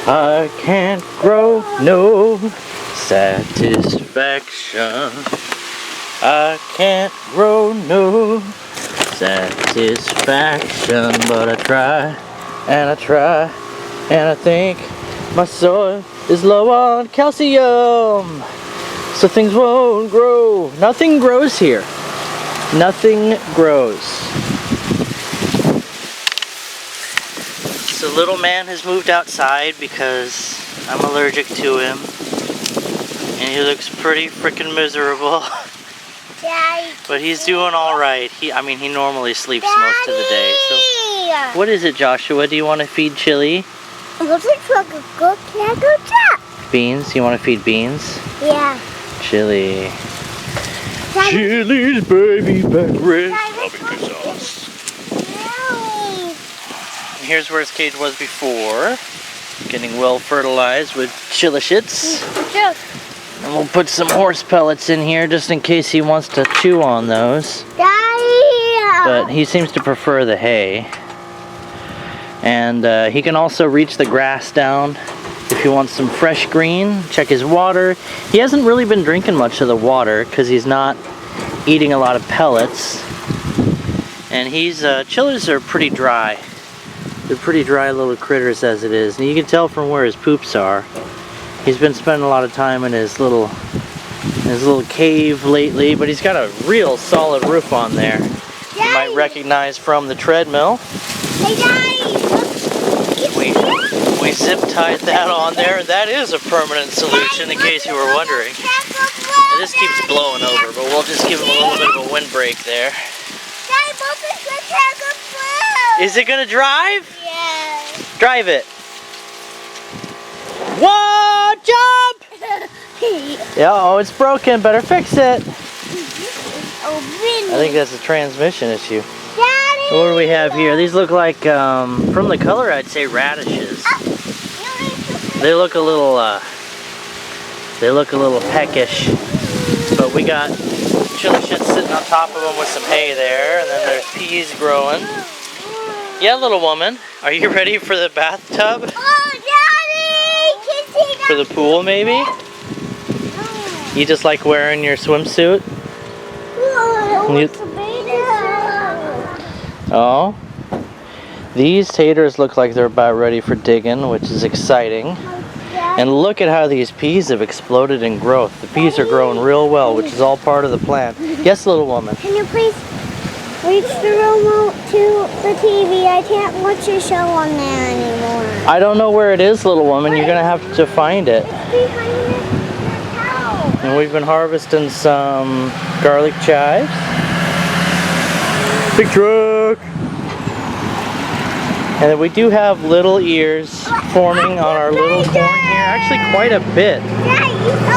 I can't grow no satisfaction. I can't grow no satisfaction, but I try and I try and I think my soil is low on calcium, so things won't grow. Nothing grows here. Nothing grows. So little man has moved outside because I'm allergic to him, and he looks pretty freaking miserable. Daddy. But he's doing all right. He normally sleeps most of the day. So what is it, Joshua? Do you want to feed Chili? It looks like a good. Can I go check? Beans? You want to feed beans? Yeah. Chili. Daddy. Chili's baby back red. Daddy, Barbecue sauce. Really? Here's where his cage was before. Getting well fertilized with chili shits. Sure. And we'll put some horse pellets in here just in case he wants to chew on those. Daddy. But he seems to prefer the hay. And he can also reach the grass down if he wants some fresh green. Check his water. He hasn't really been drinking much of the water because he's not eating a lot of pellets. And chilies are pretty dry. They're pretty dry little critters as it is. And you can tell from where his poops are. He's been spending a lot of time in his little cave lately, but he's got a real solid roof on there. Daddy. You might recognize from the treadmill. Hey, Daddy. We zip tied that on there, and that is a permanent solution in case you were wondering. And this keeps blowing over, but we'll just give him a little bit of a windbreak there. Is it gonna drive? Yeah. Drive it. Whoa, jump! Yeah, oh, it's broken. Better fix it. I think that's a transmission issue. Daddy. What do we have here? These look like, from the color, I'd say radishes. They look a little peckish. But we got chili shit sitting on top of them with some hay there, and then there's peas growing. Yeah, little woman, are you ready for the bathtub? Oh, Daddy! Can you see For the pool, maybe? You just like wearing your swimsuit? Oh, these taters look like they're about ready for digging, which is exciting. And look at how these peas have exploded in growth. The peas are growing real well, which is all part of the plan. Yes, little woman? Can you please reach the remote to the TV? I can't watch your show on there anymore. I don't know where it is, little woman. You're going to have to find it. It's behind the house. And we've been harvesting some garlic chives. Big truck! And then we do have little ears forming on our little corn here. Actually quite a bit.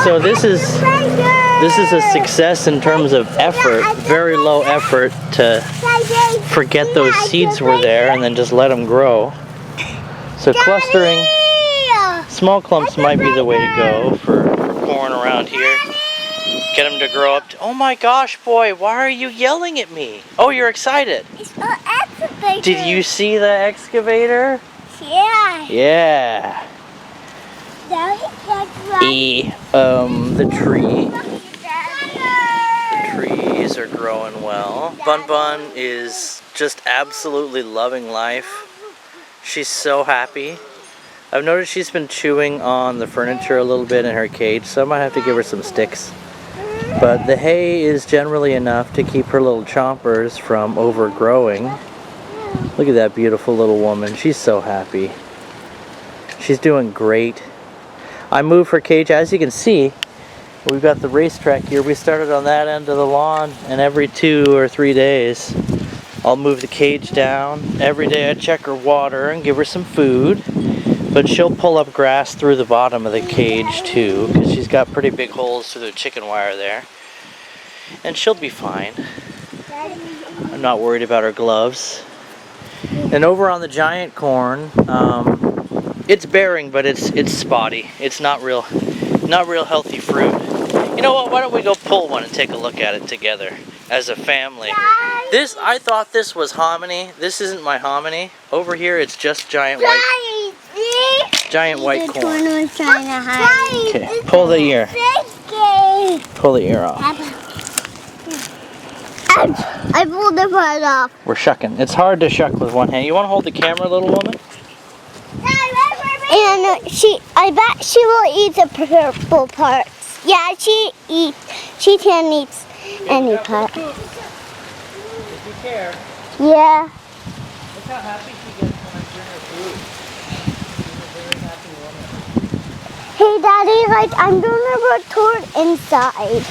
So this is a success in terms of effort. Very low effort to forget those seeds were there and then just let them grow. So clustering small clumps might be the way to go for corn around here. Get them to grow up. Oh my gosh, boy, why are you yelling at me? Oh, you're excited. It's an excavator. Did you see the excavator? Yeah. Yeah. The trees are growing well. Bun Bun is just absolutely loving life. She's so happy. I've noticed she's been chewing on the furniture a little bit in her cage, so I might have to give her some sticks. But the hay is generally enough to keep her little chompers from overgrowing. Look at that beautiful little woman. She's so happy. She's doing great. I move her cage. As you can see, we've got the racetrack here. We started on that end of the lawn, and every 2 or 3 days, I'll move the cage down. Every day I check her water and give her some food. But she'll pull up grass through the bottom of the cage too, because she's got pretty big holes through the chicken wire there. And she'll be fine. I'm not worried about her gloves. And over on the giant corn, it's bearing, but it's spotty. It's not real healthy fruit. You know what? Why don't we go pull one and take a look at it together as a family? I thought this was hominy. This isn't my hominy. Over here, it's just giant white. giant white The corn. corn was trying to hide. Okay, pull the ear. Pull the ear off. I pulled the part off. We're shucking. It's hard to shuck with one hand. You want to hold the camera, little woman? And I bet she will eat the purple parts. Yeah, she can eat any part. If you care. Yeah. Look how happy she gets when I bring her food. She's a very happy woman. Hey, Daddy, like I'm gonna put toward inside.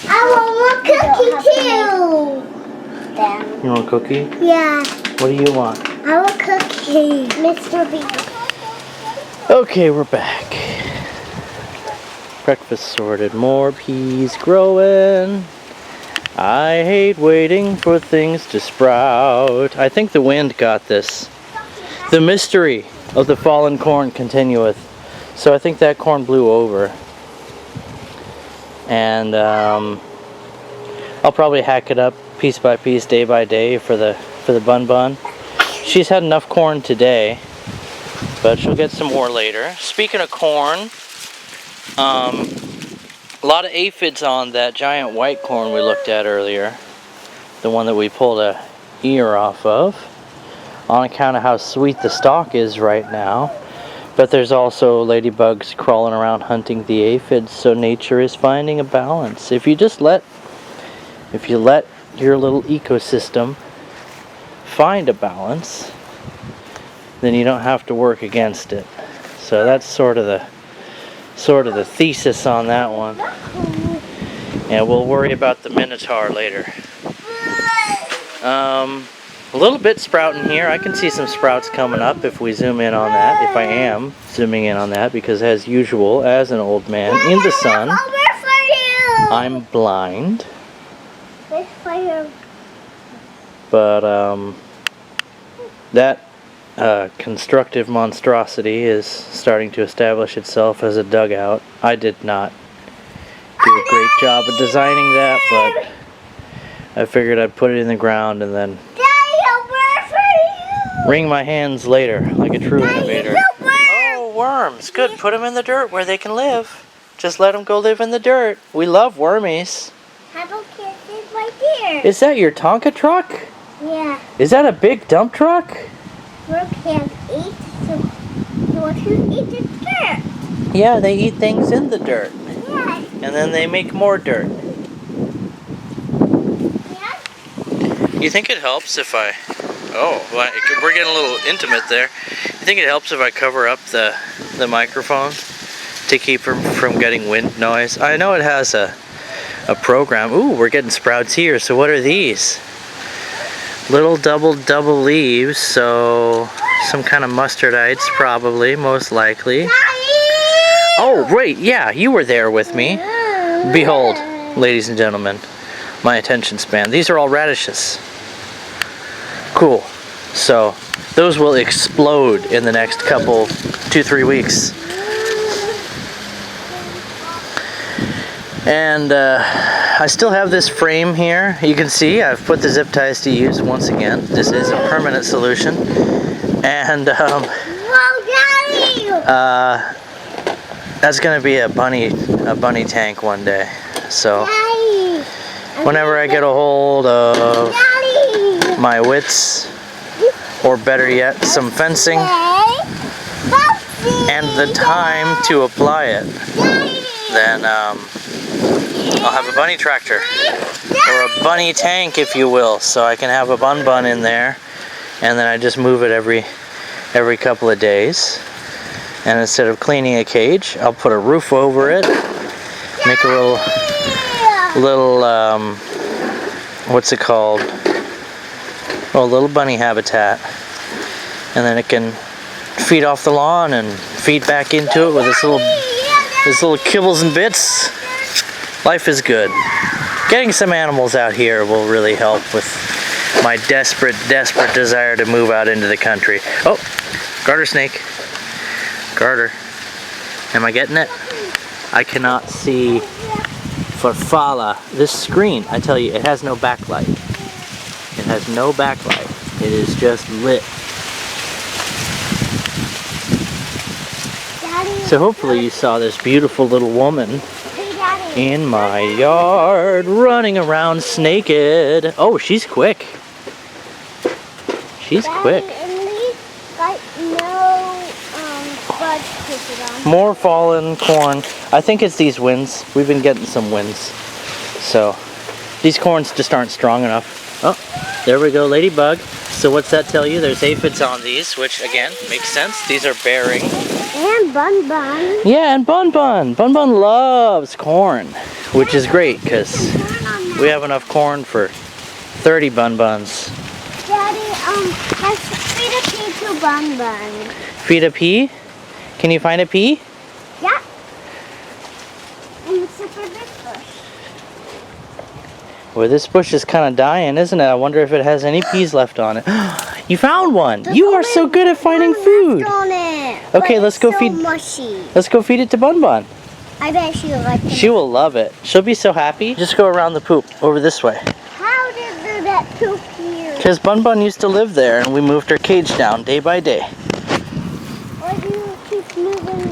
I want more cookie too. You want a cookie? Yeah, What do you want? I want cookie. Mr. B. Okay, we're back. Breakfast sorted. More peas growing. I hate waiting for things to sprout. I think the wind got this. The mystery of the fallen corn continueth. So I think that corn blew over. And I'll probably hack it up piece by piece, day by day for the bun bun. She's had enough corn today, but she'll get some more later. Speaking of corn, a lot of aphids on that giant white corn we looked at earlier, the one that we pulled a ear off of, on account of how sweet the stalk is right now. But there's also ladybugs crawling around hunting the aphids, so nature is finding a balance. If you let your little ecosystem find a balance, then you don't have to work against it. So that's sort of the thesis on that one. And we'll worry about the minotaur later. A little bit sprouting here. I can see some sprouts coming up if we zoom in on that. If I am zooming in on that, because as usual, as an old man in the sun, I'm blind. But that constructive monstrosity is starting to establish itself as a dugout. I did not do a great job of designing that, but I figured I'd put it in the ground and then wring my hands later like a true innovator. Oh, worms. Good. Put them in the dirt where they can live. Just let them go live in the dirt. We love wormies. Right there. Is that your Tonka truck? Yeah. Is that a big dump truck? Work can eat the dirt. Yeah, they eat things in the dirt. Yeah. And then they make more dirt. Yeah. You think it helps if I... Oh, well, we're getting a little intimate there. You think it helps if I cover up the microphone to keep from getting wind noise? I know it has a program. Ooh, we're getting sprouts here. So what are these? Little double leaves. So some kind of mustardites probably, most likely. Oh, right. Yeah, you were there with me. Behold, ladies and gentlemen, my attention span. These are all radishes. Cool. So those will explode in the next couple, 2-3 weeks. And I still have this frame here. You can see I've put the zip ties to use once again. This is a permanent solution. And that's gonna be a bunny tank one day. So whenever I get a hold of my wits, or better yet, some fencing, and the time to apply it, then I'll have a bunny tractor, or a bunny tank, if you will, so I can have a bun in there, and then I just move it every couple of days. And instead of cleaning a cage, I'll put a roof over it, make a little what's it called? Oh, a little bunny habitat, and then it can feed off the lawn and feed back into it with this little kibbles and bits. Life is good. Getting some animals out here will really help with my desperate desire to move out into the country. Oh, garter snake. Garter. Am I getting it? I cannot see Farfalla. This screen, I tell you, it has no backlight. It has no backlight. It is just lit. Daddy. So hopefully you saw this beautiful little woman Hey, Daddy. in my yard running around naked. Oh, she's quick. She's Daddy, quick. And we got no buds put on. More fallen corn. I think it's these winds. We've been getting some winds. So these corns just aren't strong enough. Oh, there we go, ladybug. So what's that tell you? There's aphids on these, which again, makes sense. These are bearing. And Bun Bun. Yeah, and Bun Bun. Bun Bun loves corn, which is great because we have enough corn for 30 Bun Buns. Daddy, let's feed a pea to Bun Bun. Feed a pea? Can you find a pea? Yeah. And it's a big bush. Well, this bush is kind of dying, isn't it? I wonder if it has any peas left on it. You found one! You are so good at finding food! On it, Okay, but let's it's go so feed- mushy. Let's go feed it to Bun Bun. I bet she'll like it. She will love it. She'll be so happy. Just go around the poop, over this way. How did that poop here? Because Bun Bun used to live there and we moved her cage down day by day. Why do you keep moving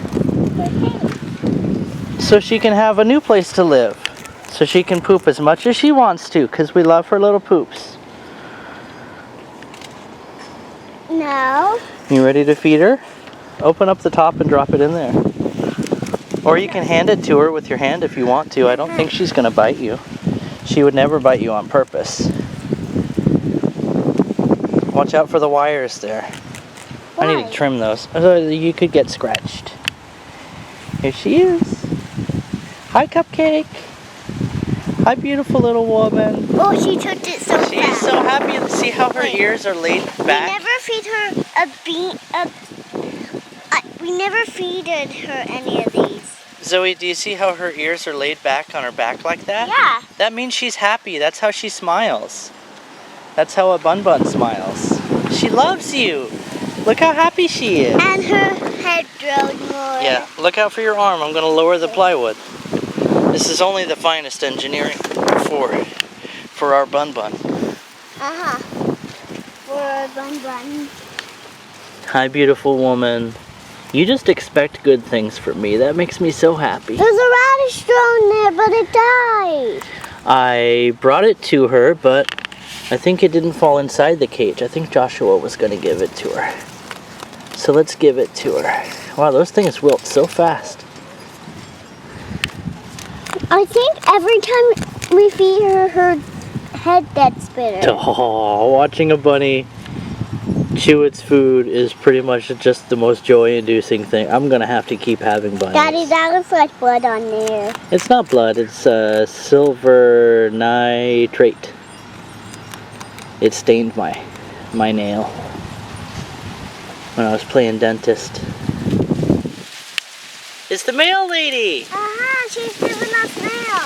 her cage? So she can have a new place to live. So she can poop as much as she wants to because we love her little poops. No. You ready to feed her? Open up the top and drop it in there. Or you can hand it to her with your hand if you want to. I don't think she's going to bite you. She would never bite you on purpose. Watch out for the wires there. I need to Why? trim those. You could get scratched. Here she is. Hi, Cupcake. Hi, beautiful little woman. Oh, she took it so She's fast. so happy to see how her ears are laid We back. never feed her we never feeded her any of these. Zoe, do you see how her ears are laid back on her back like that? Yeah. That means she's happy. That's how she smiles. That's how a Bun Bun smiles. She loves you. Look how happy she is. And her head grows more. Yeah, look out for your arm. I'm going to lower the plywood. This is only the finest engineering for our Bun Bun. Uh-huh. For a Bun Bun. Hi, beautiful woman. You just expect good things from me. That makes me so happy. There's a radish thrown there, but it died. I brought it to her, but I think it didn't fall inside the cage. I think Joshua was going to give it to her. So let's give it to her. Wow, those things wilt so fast. I think every time we feed her, her head gets bitter. Oh, watching a bunny chew its food is pretty much just the most joy-inducing thing. I'm going to have to keep having bunnies. Daddy, that looks like blood on there. It's not blood, it's silver nitrate. It stained my nail when I was playing dentist. It's the mail lady! Uh-huh, she's giving us mail.